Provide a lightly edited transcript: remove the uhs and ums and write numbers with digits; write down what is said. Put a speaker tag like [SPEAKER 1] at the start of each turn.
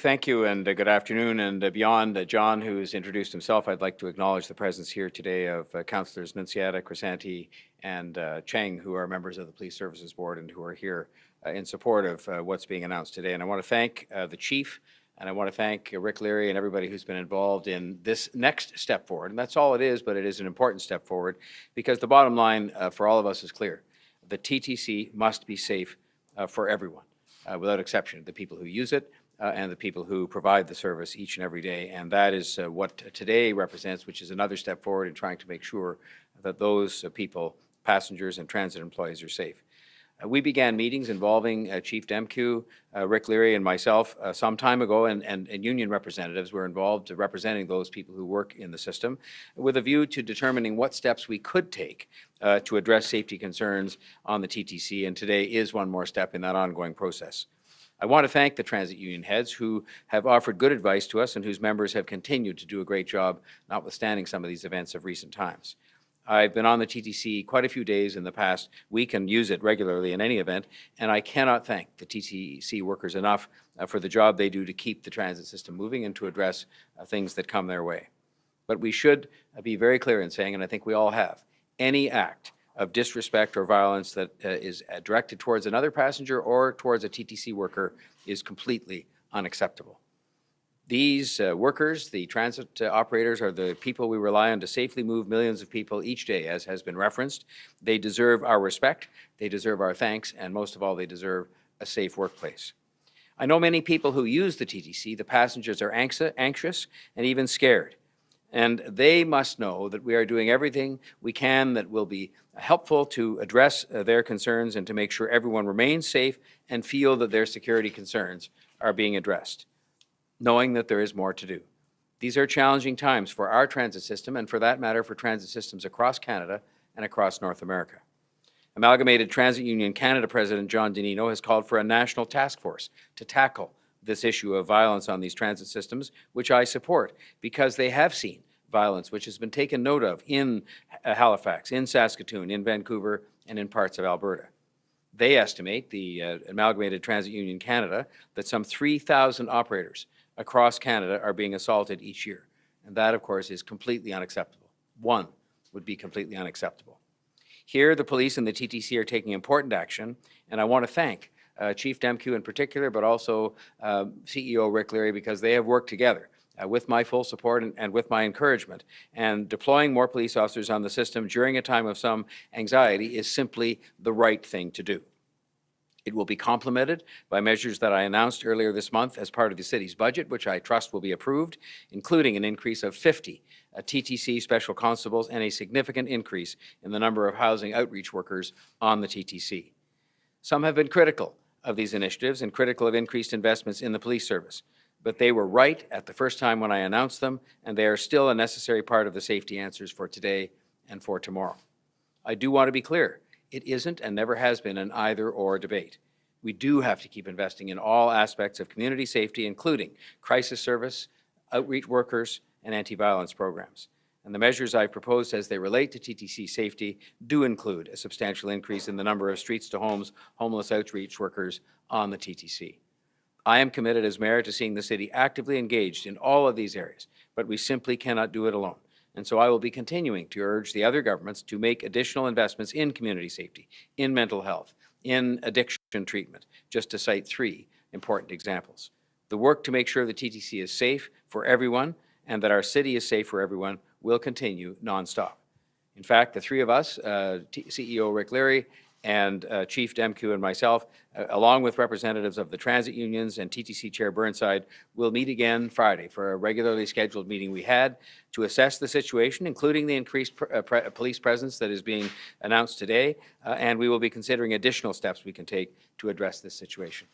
[SPEAKER 1] thank you, and good afternoon. And beyond John, who's introduced himself, I'd like to acknowledge the presence here today of Councillors Nunciata, Crisanti, and Cheng, who are members of the Police Services Board and who are here in support of what's being announced today. And I want to thank the Chief, and I want to thank Rick Leary and everybody who's been involved in this next step forward. And that's all it is, but it is an important step forward, because the bottom line for all of us is clear. The TTC must be safe for everyone, without exception, the people who use it, and the people who provide the service each and every day. And that is what today represents, which is another step forward in trying to make sure that those people, passengers and transit employees, are safe. We began meetings involving Chief Demkew, Rick Leary, and myself some time ago, and union representatives were involved representing those people who work in the system, with a view to determining what steps we could take to address safety concerns on the TTC, and today is one more step in that ongoing process. I want to thank the transit union heads who have offered good advice to us and whose members have continued to do a great job, notwithstanding some of these events of recent times. I've been on the TTC quite a few days in the past week and use it regularly in any event, and I cannot thank the TTC workers enough for the job they do to keep the transit system moving and to address things that come their way. But we should be very clear in saying, and I think we all have, any act of disrespect or violence that is directed towards another passenger or towards a TTC worker is completely unacceptable. These workers, the transit operators, are the people we rely on to safely move millions of people each day, as has been referenced. They deserve our respect, they deserve our thanks, and most of all, they deserve a safe workplace. I know many people who use the TTC. The passengers are anxious and even scared. And they must know that we are doing everything we can that will be helpful to address their concerns and to make sure everyone remains safe and feel that their security concerns are being addressed, knowing that there is more to do. These are challenging times for our transit system, and for that matter, for transit systems across Canada and across North America. Amalgamated Transit Union Canada President John Donino has called for a national task force to tackle this issue of violence on these transit systems, which I support, because they have seen violence which has been taken note of in Halifax, in Saskatoon, in Vancouver, and in parts of Alberta. They estimate, the Amalgamated Transit Union Canada, that some 3,000 operators across Canada are being assaulted each year. And that, of course, is completely unacceptable. One would be completely unacceptable. Here, the police and the TTC are taking important action, and I want to thank Chief Demkew in particular, but also CEO Rick Leary, because they have worked together with my full support and with my encouragement. And deploying more police officers on the system during a time of some anxiety is simply the right thing to do. It will be complemented by measures that I announced earlier this month as part of the city's budget, which I trust will be approved, including an increase of 50 TTC special constables and a significant increase in the number of housing outreach workers on the TTC. Some have been critical of these initiatives and critical of increased investments in the police service, but they were right at the first time when I announced them, and they are still a necessary part of the safety answers for today and for tomorrow. I do want to be clear. It isn't and never has been an either-or debate. We do have to keep investing in all aspects of community safety, including crisis service, outreach workers, and anti-violence programs. And the measures I've proposed as they relate to TTC safety do include a substantial increase in the number of streets-to-homes homeless outreach workers on the TTC. I am committed as mayor to seeing the city actively engaged in all of these areas, but we simply cannot do it alone. And so I will be continuing to urge the other governments to make additional investments in community safety, in mental health, in addiction treatment, just to cite three important examples. The work to make sure the TTC is safe for everyone and that our city is safe for everyone will continue nonstop. In fact, the three of us, CEO Rick Leary and Chief Demkew and myself, along with representatives of the transit unions and TTC Chair Burnside, will meet again Friday for a regularly scheduled meeting we had to assess the situation, including the increased police presence that is being announced today, and we will be considering additional steps we can take to address this situation.